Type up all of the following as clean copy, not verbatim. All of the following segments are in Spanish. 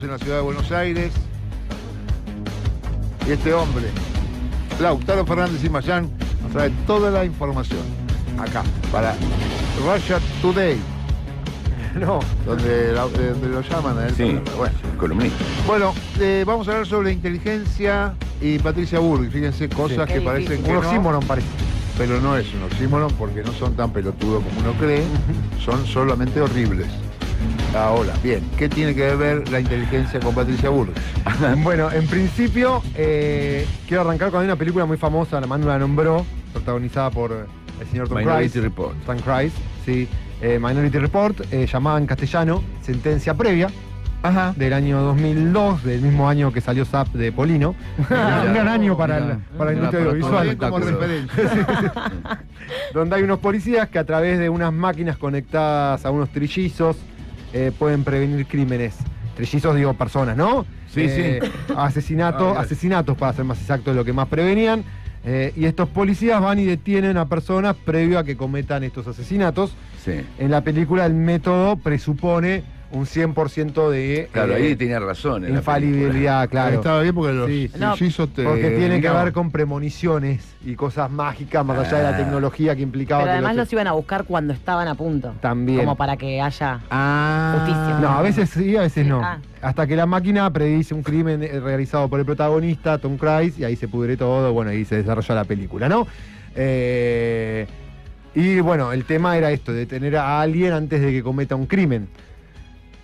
En la ciudad de Buenos Aires. Y este hombre, Lautaro Fernández Mayán, nos trae toda la información acá, para Russia Today. No, donde lo llaman a él. Sí, bueno, columnista. Bueno, vamos a hablar sobre inteligencia y Patricia Bullrich. Fíjense, cosas que parecen que un oxímoron parece. Pero no es un oxímoron porque no son tan pelotudos como uno cree, son solamente horribles. Ahora, bien, ¿qué tiene que ver la inteligencia con Patricia Bullrich? Bueno, en principio, quiero arrancar con una película muy famosa, la Manu la nombró, protagonizada por el señor Tom Minority Cruise. Report. Tom Cruise, sí. Minority Report, llamada en castellano Sentencia Previa, del año 2002, del mismo año que salió Zap de Polino. Un gran año para la industria audiovisual. Como referencia. Donde hay unos policías que a través de unas máquinas conectadas a unos trillizos pueden prevenir crímenes. Trillizos, digo, personas, ¿no? Sí, sí. Asesinatos, para ser más exacto, de lo que más prevenían. Y estos policías van y detienen a personas previo a que cometan estos asesinatos. Sí. En la película el método presupone un 100% de... Claro, ahí tenía razón. infalibilidad, claro. Estaba bien porque los trillizos porque tiene que ver con premoniciones y cosas mágicas más allá de la tecnología que implicaba. Pero que además los iban a buscar cuando estaban a punto. También. Como para que haya justicia. No, a veces sí, a veces Sí, no. Hasta que la máquina predice un crimen realizado por el protagonista, Tom Cruise, y ahí se pudre todo, bueno, y se desarrolla la película, ¿no? Y bueno, el tema era esto, detener a alguien antes de que cometa un crimen.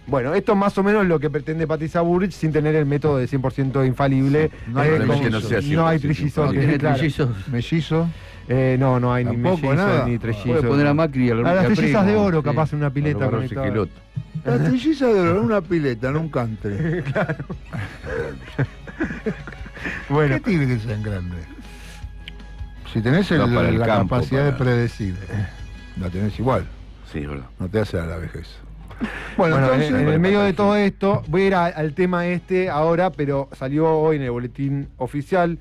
Bueno, esto es más o menos lo que pretende Patricia Bullrich sin tener el método de 100% infalible. No hay no hay trillizos. ¿No tiene claro. trillizos? mellizo. No hay ni Tampoco, mellizos nada. ni trillizos. Puede poner a Macri A las trillizas de oro, capaz, en una pileta. conectada. La trilliza de oro en una pileta, en un country. Bueno, ¿Qué tiene que ser grande? Si tenés No, para el la campo, capacidad de para- predecir, la tenés igual, Sí, es verdad. no te hace a la vejez. Bueno, entonces, en el medio de todo esto, voy a ir al tema ahora, pero salió hoy en el boletín oficial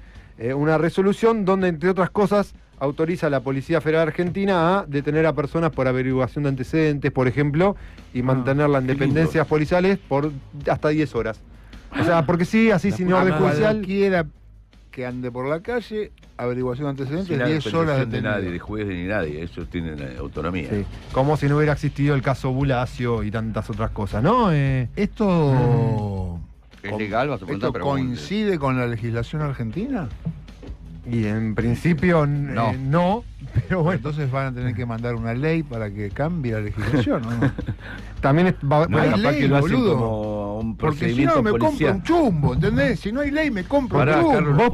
una resolución donde, entre otras cosas, autoriza a la Policía Federal Argentina a detener a personas por averiguación de antecedentes, por ejemplo, y mantenerlas en qué dependencias lindo. policiales por hasta 10 horas. O sea, porque sí, así sin orden judicial. Cualquiera que ande por la calle, averiguación de antecedentes, Sin la 10 horas dependencia de nadie, de detenido. juez ni nadie. Ellos tienen autonomía. Sí, como si no hubiera existido el caso Bulacio y tantas otras cosas, ¿no? ¿Esto, ¿Es legal? Vas a preguntar, ¿Esto pero coincide con la legislación argentina? Y en principio no, pero bueno. Entonces van a tener que mandar una ley para que cambie la legislación, ¿no? También No, hay capaz ley, que lo hacen boludo. como un Porque si procedimiento no me compro policial. un chumbo, ¿entendés? Si no hay ley me compro Pará, un chumbo. Carlos, Vos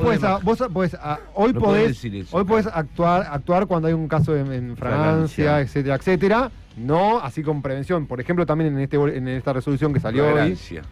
podés hoy no podés podés, decir eso, hoy podés Carlos. actuar cuando hay un caso en Francia, Fragancia. etcétera, etcétera. No así con prevención. Por ejemplo, también en esta resolución que salió hoy, Flagrancia.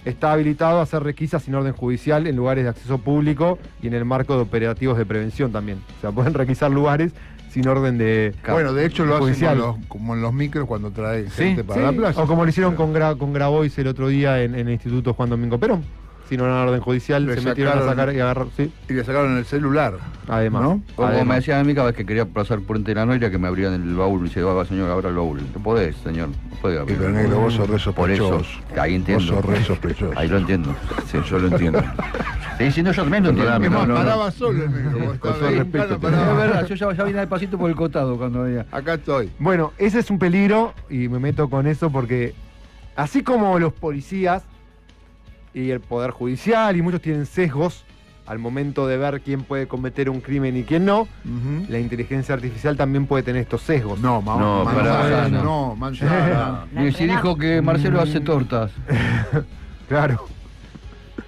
está habilitado a hacer requisas sin orden judicial en lugares de acceso público y en el marco de operativos de prevención también. O sea, pueden requisar lugares sin orden de Bueno, de hecho lo hacen judicial. como en los micros cuando trae Sí, gente para Sí, la plaza. o como lo hicieron con Grabois el otro día en el Instituto Juan Domingo Perón. Sin una orden judicial, Le se metieron a sacaron- sacar y agarrar. Sí, Y le sacaron el celular. además. ¿No? Como Además. me decían a mí cada vez que quería pasar Puente de la Noria que me abrían el baúl. Me dice, va señor, abra el baúl. No podés, señor. No puede Y abrir. pero negro, vos sos re Por eso, sospechoso. ahí entiendo. Vos sos re sospechoso. Ahí lo entiendo. Sí, yo lo entiendo. Sí, si no, yo también lo entiendo. Perdóname, Es más, no, no. paraba solo el negro. vos estabas todo ahí, respeto, paraba. Es verdad, yo ya vine despacito por el cotado cuando veía. Acá estoy. Bueno, ese es un peligro y me meto con eso porque así como los policías y el Poder Judicial y muchos tienen sesgos al momento de ver quién puede cometer un crimen y quién no, la inteligencia artificial también puede tener estos sesgos. No, No, manzana, pará. no, manzana. La Y si dijo que Marcelo hace tortas. Claro.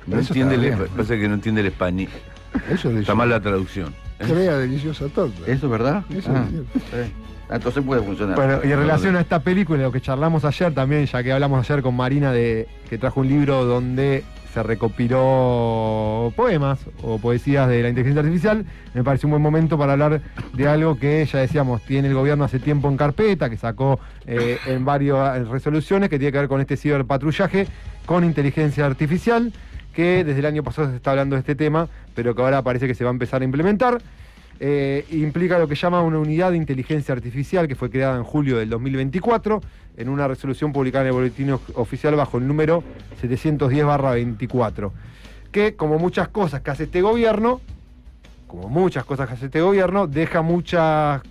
No Eso entiende está el, bien. pasa que no entiende el español. Eso le Está mal la traducción. Crea deliciosa torta. ¿Eso es verdad? Eso Ah, es cierto. entonces puede funcionar. Bueno, y en relación a esta película, lo que charlamos ayer también, ya que hablamos ayer con Marina, que trajo un libro donde se recopiló poemas o poesías de la inteligencia artificial, me pareció un buen momento para hablar de algo que ya decíamos, tiene el gobierno hace tiempo en carpeta, que sacó en varias resoluciones, que tiene que ver con este ciberpatrullaje con inteligencia artificial, que desde el año pasado se está hablando de este tema, pero que ahora parece que se va a empezar a implementar. Implica lo que llama una unidad de inteligencia artificial que fue creada en julio del 2024 en una resolución publicada en el Boletín Oficial bajo el número 710/24, que como muchas cosas que hace este gobierno, deja muchas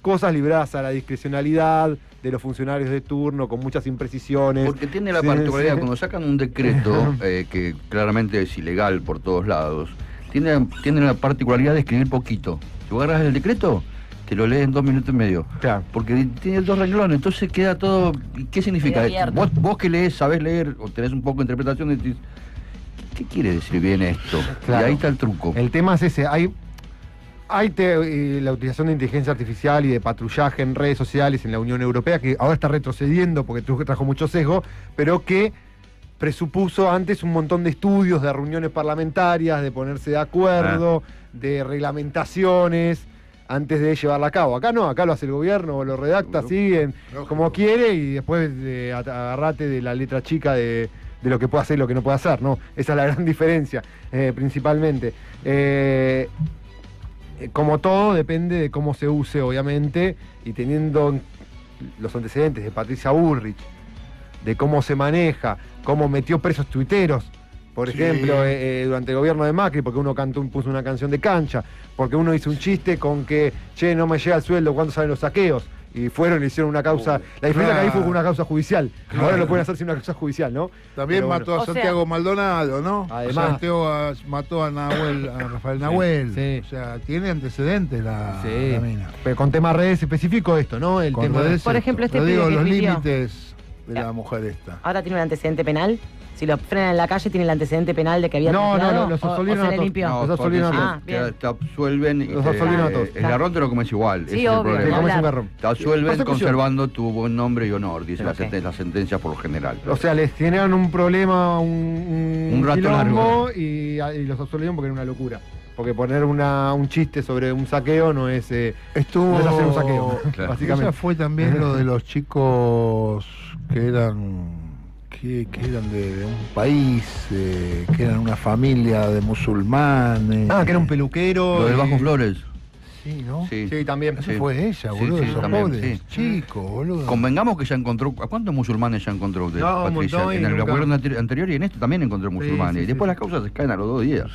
cosas libradas a la discrecionalidad de los funcionarios de turno, con muchas imprecisiones. Porque tiene la particularidad, cuando sacan un decreto que claramente es ilegal por todos lados, tiene la particularidad de escribir poquito. Si vos agarras el decreto, te lo lees en 2 minutos y medio. Claro. Porque tiene 2 renglones, entonces queda todo... ¿Qué significa? Vos que lees, sabés leer, o tenés un poco de interpretación, y decís, ¿qué quiere decir bien esto? Claro. Y ahí está el truco. El tema es ese. Hay la utilización de inteligencia artificial y de patrullaje en redes sociales en la Unión Europea, que ahora está retrocediendo porque trajo mucho sesgo, pero que presupuso antes un montón de estudios, de reuniones parlamentarias, de ponerse de acuerdo, de reglamentaciones, antes de llevarla a cabo. Acá no, acá lo hace el gobierno, lo redacta así, como quiere, y después agarrate de la letra chica de lo que puede hacer y lo que no puede hacer, ¿no? Esa es la gran diferencia, principalmente. Como todo, depende de cómo se use, obviamente, y teniendo los antecedentes de Patricia Bullrich, de cómo se maneja, cómo metió presos tuiteros, por ejemplo, durante el gobierno de Macri, porque uno puso una canción de cancha, porque uno hizo un chiste con que, che, no me llega el sueldo, ¿cuándo salen los saqueos? Y fueron y le hicieron una causa. La diferencia que ahí fue con una causa judicial. Ahora lo pueden hacer sin una causa judicial, ¿no? También Pero mató a Santiago Maldonado, ¿no? Además. Mató a Rafael Nahuel. Sí. O sea, tiene antecedentes la mina. Pero con temas redes específico esto, ¿no? El Con tema redes, Por ejemplo, este Lo digo, pibe que los escribió. límites de la mujer esta. Ahora tiene un antecedente penal. Si lo frenan en la calle, tiene el antecedente penal de que había No, tratado, los o absolvieron se a le todos. limpió. Los absolvieron a todos. bien. Te absuelven y Los absolvieron a todos. el garrón te lo comes igual. Sí, ese es el obvio, problema. ni Como es un hablar. garrón. Te absuelven Persecución. conservando tu buen nombre y honor, dice Ok. la sentencia por lo general. O sea, les generan un problema, un rato quilombo, largo. y los absolvieron porque era una locura. Porque poner un chiste sobre un saqueo no es, Estuvo. no es hacer un saqueo, Claro. básicamente. Esa fue también lo de los chicos que eran de un país, que eran una familia de musulmanes. Que era un peluquero. Lo de y- Bajo Flores. Sí, ¿no? Sí. Sí, también. Eso Sí. fue ella, Sí, boludo, sí, esos también, pobres sí. chicos, boludo. Convengamos que ya encontró. ¿A cuántos musulmanes ya encontró de No, un Patricia? montón y En el nunca- gobierno anterior y en este también encontró musulmanes. sí, y después sí. las causas se caen a los 2 días.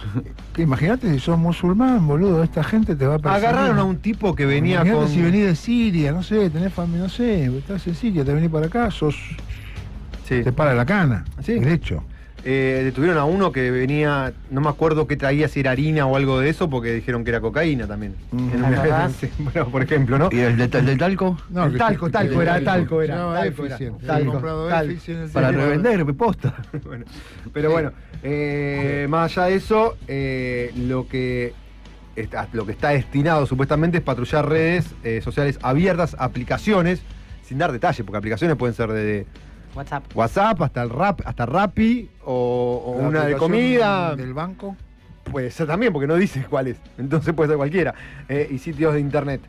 Que imagínate si sos musulmán, boludo, esta gente te va a perseguir. Agarraron a un tipo que venía Imagínate con... si venís de Siria, no sé, tenés familia, no sé, estás en Siria, te venís para acá, Sí. te para la cana, Sí. derecho. Detuvieron a uno que venía, no me acuerdo qué traía, si era harina o algo de eso, porque dijeron que era cocaína también. En un- ¿Verdad? sí, bueno, por ejemplo, ¿no? ¿Y el de talco? No, El que talco se- era, que- talco era. No, talco era. Efficient. Talco, He comprado talco. Efficient. Para Sí. revender, me posta. Bueno, pero bueno, más allá de eso, lo que está destinado supuestamente es patrullar redes sociales abiertas, aplicaciones, sin dar detalles, porque aplicaciones pueden ser de WhatsApp hasta Rappi o La una de aplicación comida. del banco. Puede ser también, porque no dice cuál es. Entonces puede ser cualquiera. Y sitios de internet.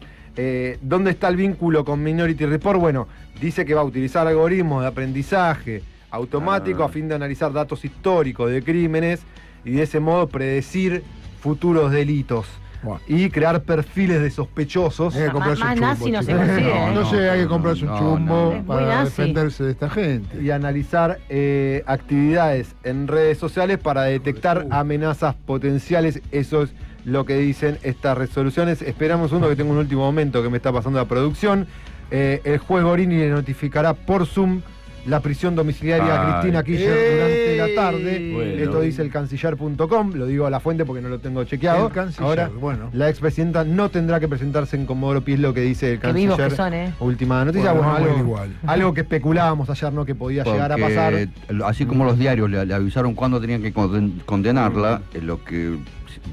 ¿Dónde está el vínculo con Minority Report? Bueno, dice que va a utilizar algoritmos de aprendizaje automático a fin de analizar datos históricos de crímenes y de ese modo predecir futuros delitos. Bueno. Y crear perfiles de sospechosos. Hay que comprarse Más un chumbo, nazi no se chicos. consigue, ¿eh? No sé, hay que No, comprarse un no, chumbo no. Es muy para nazi. defenderse de esta gente. Y analizar actividades en redes sociales para detectar amenazas potenciales. Eso es lo que dicen estas resoluciones. Esperamos uno que tengo un último momento que me está pasando la producción. El juez Gorini le notificará por Zoom la prisión domiciliaria a Ay. Cristina Kirchner durante la tarde. Bueno. Esto dice el canciller.com, lo digo a la fuente porque no lo tengo chequeado. El canciller, Ahora, bueno. la expresidenta no tendrá que presentarse en Comodoro Pi, es lo que dice el Qué vivos canciller. que son, ¿eh? Última noticia, Bueno, bueno, vamos a ir algo, igual. algo que especulábamos ayer, ¿no? Que podía llegar a Porque, pasar. así como los diarios le avisaron cuándo tenían que condenarla, lo que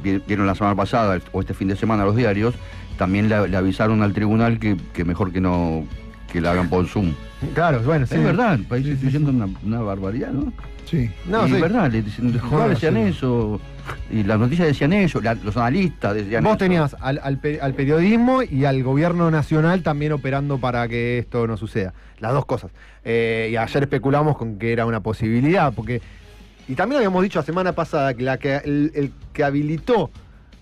vieron la semana pasada o este fin de semana los diarios, también le avisaron al tribunal que mejor que no que la hagan por Zoom. Claro, bueno, sí. Es verdad, el país está diciendo una barbaridad, ¿no? Sí. No, y sí. es verdad, le dicen, los Joder, decían sí. eso, y las noticias decían eso, los analistas decían Vos eso. tenías al periodismo y al gobierno nacional también operando para que esto no suceda. Las dos cosas. Y ayer especulamos con que era una posibilidad, porque... Y también habíamos dicho la semana pasada que el que habilitó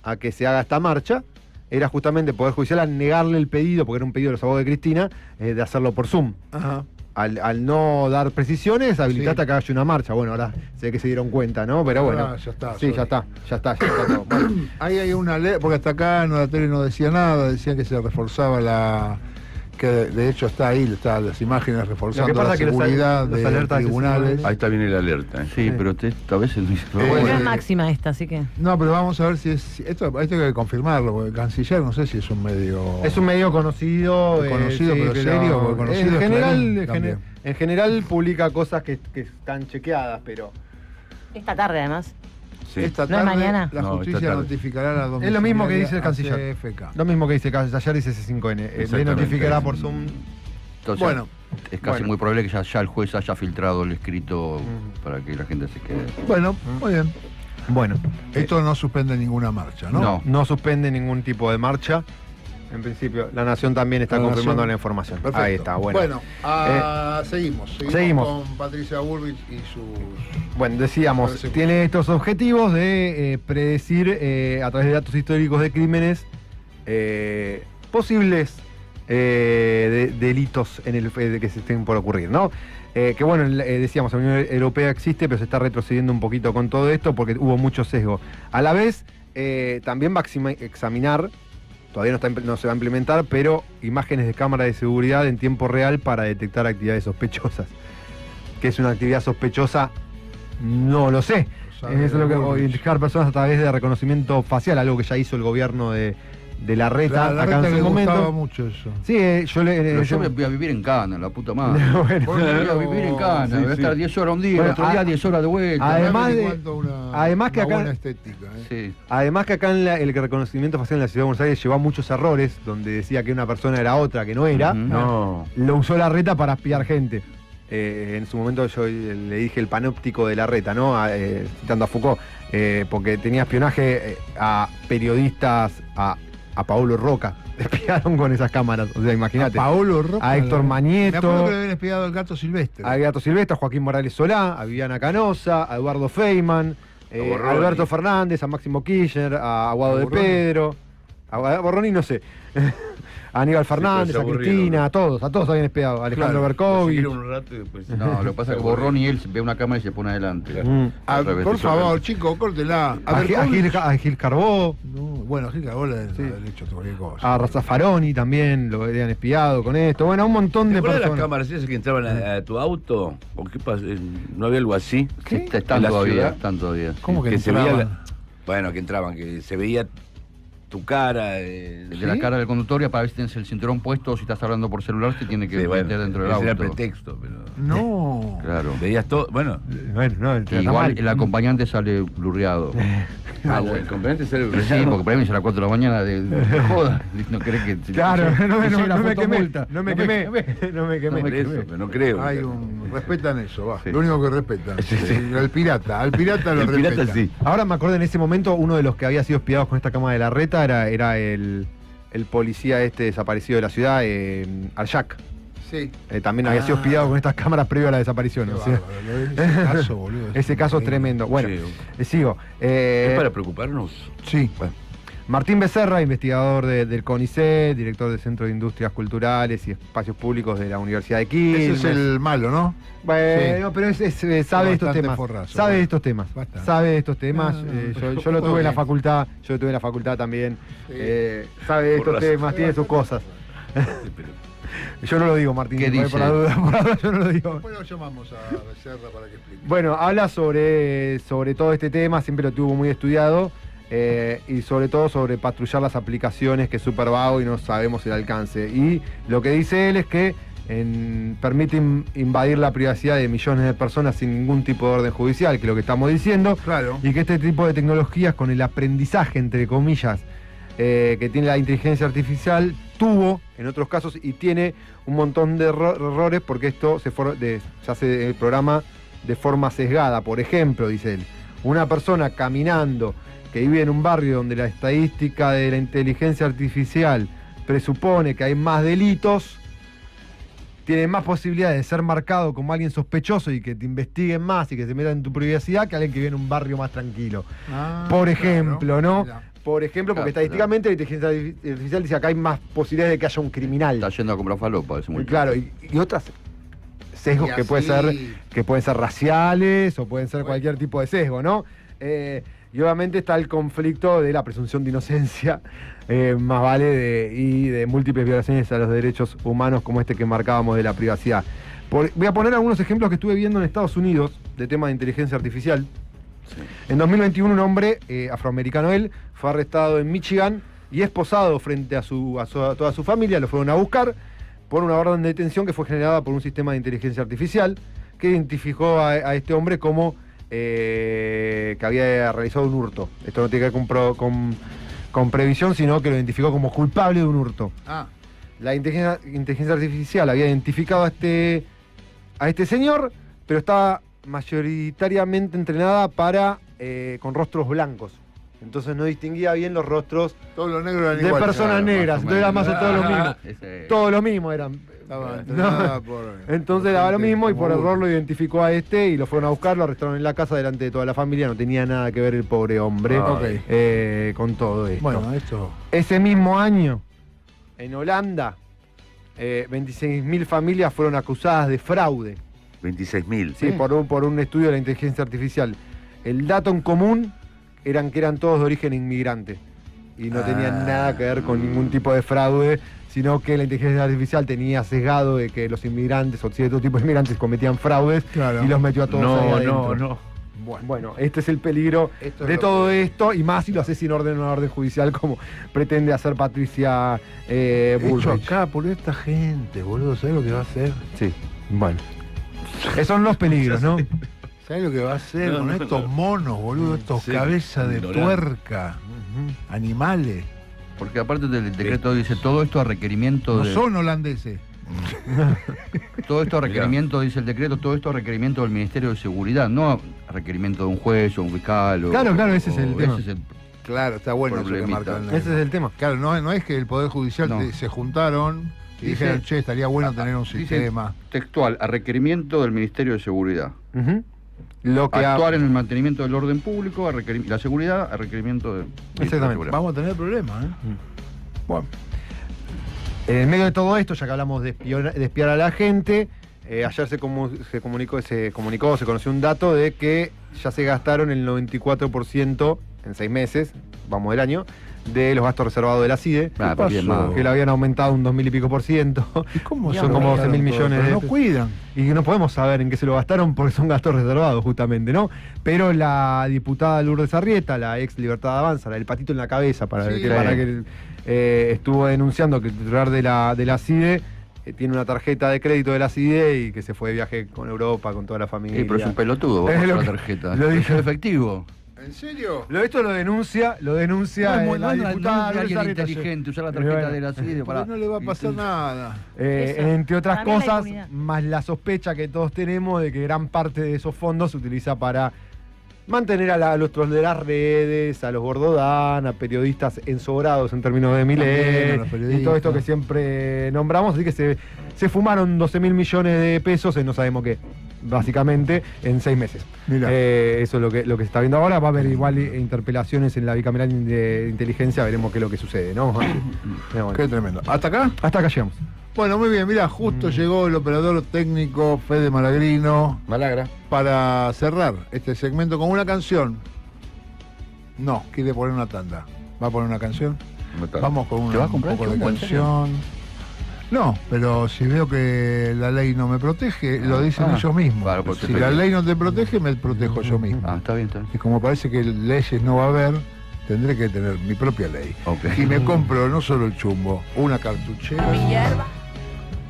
a que se haga esta marcha era justamente el Poder Judicial al negarle el pedido, porque era un pedido de los abogados de Cristina, de hacerlo por Zoom. Ajá. Al no dar precisiones, habilitaste a que haya una marcha. Bueno, ahora sé que se dieron cuenta, ¿no? Pero bueno. Ya está. Sí, ya está todo. Bueno. Ahí hay una ley, porque hasta acá la tele no decía nada, decía que se reforzaba que de hecho está ahí, están las imágenes reforzando pasa la es que seguridad los de alertas tribunales. Ahí está bien el alerta. Sí, pero a veces no dice. No Bueno, es máxima esta, así que. No, pero vamos a ver si es. Esto hay que confirmarlo, porque el canciller no sé si es un medio. Es un medio conocido. Conocido, pero serio, porque conocido es Clarín también. en general publica cosas que están chequeadas, pero. Esta tarde, además. Sí. Esta ¿No es tarde mañana? la No, justicia esta tarde. notificará la domiciliaria Es lo mismo que dice el canciller. ACFK. Lo mismo que dice ayer, dice C5N. Le Exactamente. notificará por Zoom. Entonces, Bueno. es casi Bueno. muy probable que ya el juez haya filtrado el escrito para que la gente se quede. Bueno, muy bien. Bueno, Esto no suspende ninguna marcha, ¿no? no suspende ningún tipo de marcha. En principio, la Nación también está La confirmando Nación. la información. Perfecto. Ahí está, bueno. Seguimos con Patricia Bullrich y sus... Bueno, decíamos, Parece- tiene estos objetivos de predecir a través de datos históricos de crímenes posibles delitos en el que se estén por ocurrir, ¿no? Que bueno, decíamos, la Unión Europea existe, pero se está retrocediendo un poquito con todo esto porque hubo mucho sesgo. A la vez, también va a examinar, todavía no se va a implementar, pero imágenes de cámara de seguridad en tiempo real para detectar actividades sospechosas. ¿Qué es una actividad sospechosa? No lo sé. sabe Eso es lo que Bullrich. identificar personas a través de reconocimiento facial, algo que ya hizo el gobierno de Larreta La acá en Reta su le gustaba momento. mucho eso. Sí, Pero yo voy a vivir en Cana, la puta madre. Bueno, Voy a vivir en Cana, Sí, voy a sí. estar 10 horas un día, Bueno, otro día 10 horas de vuelta. además de- Una además que acá- buena estética, ¿eh? Sí. además que acá en el reconocimiento facial en la ciudad de Buenos Aires llevó a muchos errores, donde decía que una persona era otra, que no era. Ujú. No. Lo usó Larreta para espiar gente. En su momento yo le dije el panóptico de Larreta, ¿no? Citando a Foucault, porque tenía espionaje a periodistas, a Paolo Roca. Espiaron con esas cámaras, o sea, imagínate. Paolo Roca. A Héctor Manieto. Me acuerdo que le habían espiado al gato silvestre. A Gato Silvestre, a Joaquín Morales Solá, a Viviana Canosa, a Eduardo Feynman, a Borroni. Alberto Fernández, a Máximo Kirchner, a Aguado de Borroni. Pedro, a Borroni no sé, a Aníbal Fernández, se a aburrieron. Cristina, a todos habían espiado, a Alejandro Claro, Berkovich. Seguir un rato y después. No, lo que pasa es que Borrón y él ve una cámara y se pone adelante. Mm. Al revés, Por eso favor, es. chico, córtela. A Gil Carbó, No, bueno, Gil Carbó le Sí. ha hecho cualquier cosa. a Razzafaroni también lo habían espiado con esto. Bueno, un montón ¿Te de acuerdas de las personas. cámaras esas que entraban a tu auto? ¿O qué pasa? ¿No había algo así? Sí, están ¿En la todavía, ciudad? están todavía. ¿Cómo que se veía entraban? bueno, que entraban, que se veía tu cara. De la cara del conductor para ver si tienes el cinturón puesto o si estás hablando por celular te tiene que Sí, meter dentro del ese auto. era pretexto, pero. No. Claro. Veías todo. Bueno, Bueno, no, está Igual mal. el acompañante sale blurreado. el componente sale Sí, porque para mí es a las 4 de la mañana de joda. No crees que. Claro, no que llegue la me quemé, fotomulta. no me quemé, no me quemé. Por eso, pero no creo. Hay respetan eso, va. Sí. Lo único que respetan. Al pirata lo El respetan. pirata sí. Ahora me acuerdo en ese momento, uno de los que había sido espiados con esta cámara de Larreta era el policía desaparecido de la ciudad, Arjac. Sí. También había sido espiado con estas cámaras previo a la desaparición. Qué o sea, bárbaro, ese caso, boludo. ese caso es increíble. tremendo. Bueno, Sí. sigo. ¿Es para preocuparnos? Sí. Bueno, Martín Becerra, investigador del CONICET, director del Centro de Industrias Culturales y Espacios Públicos de la Universidad de Quilmes. Ese es el malo, ¿no? Bueno, pero sabe de estos bastante temas. forrazo, Sabe de bueno. estos temas. Bastante. Sabe de estos temas. Yo lo tuve en la bien. facultad. Yo lo tuve en la facultad también. Sí. Sabe de estos Forrazo. temas, tiene sus cosas. sí, pero- Yo no lo digo, Martín. ¿Qué dice? Por la duda, por la duda yo no lo digo. Después lo llamamos a Becerra para que explique. Bueno, habla sobre todo este tema, siempre lo tuvo muy estudiado, y sobre todo sobre patrullar las aplicaciones, que es súper vago y no sabemos el alcance. Y lo que dice él es que permite invadir la privacidad de millones de personas sin ningún tipo de orden judicial, que es lo que estamos diciendo, Claro. y que este tipo de tecnologías con el aprendizaje, entre comillas, que tiene la inteligencia artificial, tuvo en otros casos y tiene un montón de errores porque esto se hace el programa de forma sesgada. Por ejemplo, dice él, una persona caminando que vive en un barrio donde la estadística de la inteligencia artificial presupone que hay más delitos, tiene más posibilidades de ser marcado como alguien sospechoso y que te investiguen más y que se metan en tu privacidad que alguien que vive en un barrio más tranquilo. Por ejemplo, ¿no? Mirá. Por ejemplo, porque Claro, estadísticamente la inteligencia artificial dice acá hay más posibilidades de que haya un criminal. Está yendo a comprar falopa ese muchacho. Claro, y otras sesgos Y que pueden ser raciales o pueden ser cualquier tipo de sesgo, ¿no? Y obviamente está el conflicto de la presunción de inocencia, más vale y de múltiples violaciones a los derechos humanos como este que marcábamos de la privacidad. Voy a poner algunos ejemplos que estuve viendo en Estados Unidos de tema de inteligencia artificial. Sí. En 2021 un hombre afroamericano fue arrestado en Michigan y esposado frente a toda su familia. Lo fueron a buscar por una orden de detención que fue generada por un sistema de inteligencia artificial que identificó a este hombre como que había realizado un hurto. Esto no tiene que ver con previsión, sino que lo identificó como culpable de un hurto. La inteligencia artificial había identificado a este señor, pero estaba mayoritariamente entrenada con rostros blancos. Entonces no distinguía bien los rostros todos los negros eran de iguales, personas negras. Entonces era más o todos los mismos. Todos los mismos eran. Entonces daba lo mismo y por error lo identificó a este y lo fueron a buscar, lo arrestaron en la casa delante de toda la familia. No tenía nada que ver el pobre hombre con todo esto. Bueno, esto. Ese mismo año, en Holanda, 26.000 familias fueron acusadas de fraude. 26.000. Sí, por un estudio de la inteligencia artificial. El dato en común que eran todos de origen inmigrante y no tenían nada que ver con ningún tipo de fraude, sino que la inteligencia artificial tenía sesgado de que los inmigrantes o cierto tipo de inmigrantes cometían fraudes y los metió a todos ahí adentro. Bueno, este es el peligro de todo esto, y más si lo hace sin orden o una orden judicial como pretende hacer Patricia Bullrich. Hecho acá por esta gente, boludo, ¿sabes lo que va a hacer? Sí, bueno. Esos son los peligros, ¿no? ¿Sabes lo que va a hacer con estos monos, boludo? Estos cabezas de tuerca, animales. Porque aparte del decreto dice todo esto a requerimiento no son holandeses. Todo esto a requerimiento, dice el decreto, todo esto a requerimiento del Ministerio de Seguridad, no a requerimiento de un juez o un fiscal. Claro, ese es el tema. Claro, está bueno eso que marcan. Ese es el tema. Claro, no es que el Poder Judicial se juntaron y dijeron, che, estaría bueno tener un sistema. Textual, a requerimiento del Ministerio de Seguridad. Actuar en el mantenimiento del orden público, la seguridad, a requerimiento de... Exactamente. Vamos a tener problemas, Bueno. En medio de todo esto, ya que hablamos de espiar a la gente, ayer se conoció un dato de que ya se gastaron el 94% en 6 meses, vamos del año, de los gastos reservados de la CIDE, que lo habían aumentado un 2000 y pico %. ¿Y cómo son como 12.000 millones de no cuidan? Y no podemos saber en qué se lo gastaron porque son gastos reservados justamente, ¿no? Pero la diputada Lourdes Arrieta, la ex Libertad de Avanza, la del patito en la cabeza, para que estuvo denunciando que el titular de la CIDE tiene una tarjeta de crédito de la CIDE y que se fue de viaje con Europa, con toda la familia. Pero es un pelotudo, la tarjeta. Lo dije efectivo. ¿En serio? Esto lo denuncia la diputada alguien inteligente, usar la tarjeta de la CIDE para... No le va a pasar nada. Entre otras cosas, más la sospecha que todos tenemos de que gran parte de esos fondos se utiliza para mantener a los trolls de las redes, a los gordodan, a periodistas ensobrados en términos de Milei y todo esto que siempre nombramos. Así que se fumaron 12.000 millones de pesos en no sabemos qué, básicamente, en 6 meses. Eso es lo que se está viendo ahora. Va a haber igual interpelaciones en la bicameral de inteligencia, veremos qué es lo que sucede, ¿no? Bueno. Qué tremendo. ¿Hasta acá? Hasta acá llegamos. Bueno, muy bien, mirá, justo llegó el operador técnico Fede Malagrino para cerrar este segmento con una canción. No, quiere poner una tanda. ¿Va a poner una canción? Vamos con un poco de canción. No, pero si veo que la ley no me protege, lo dicen ellos mismos. Claro, si la ley no te protege, me protejo yo mismo. Está bien. Y como parece que leyes no va a haber, tendré que tener mi propia ley. Y me compro no solo el chumbo, una cartuchera,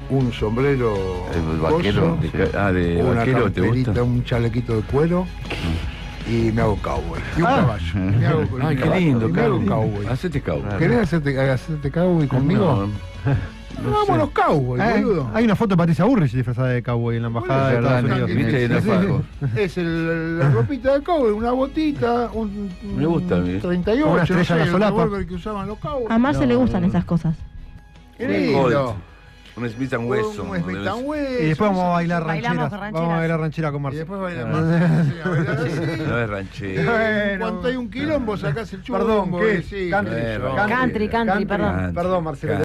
un sombrero vaquero, una vaquero, carterita, un chalequito de cuero y me hago cowboy. Y un caballo. Ay, qué lindo, me hago cowboy. Hacete cowboy. ¿Querés hacerte cowboy conmigo? Vámonos cowboy, boludo. Hay una foto de Patricia Bullrich disfrazada de cowboy en la embajada de Estados Unidos. Es la ropita de cowboy, una botita, me gusta, 38, una estrella en la solapa que usaban los cowboys. A Marce le gustan esas cosas. Qué lindo. Un Smith and Wesson. Un Smith and Wesson. Y después vamos a bailar Bailamos rancheras. rancheras. Vamos a bailar ranchera con Y Marcelo. después bailamos. No es ranchero. Bueno. Cuando hay un quilombo sacás el chumbo. Perdón, ¿qué? sí, Country. qué sé yo. Country, perdón. Perdón, Marcelo.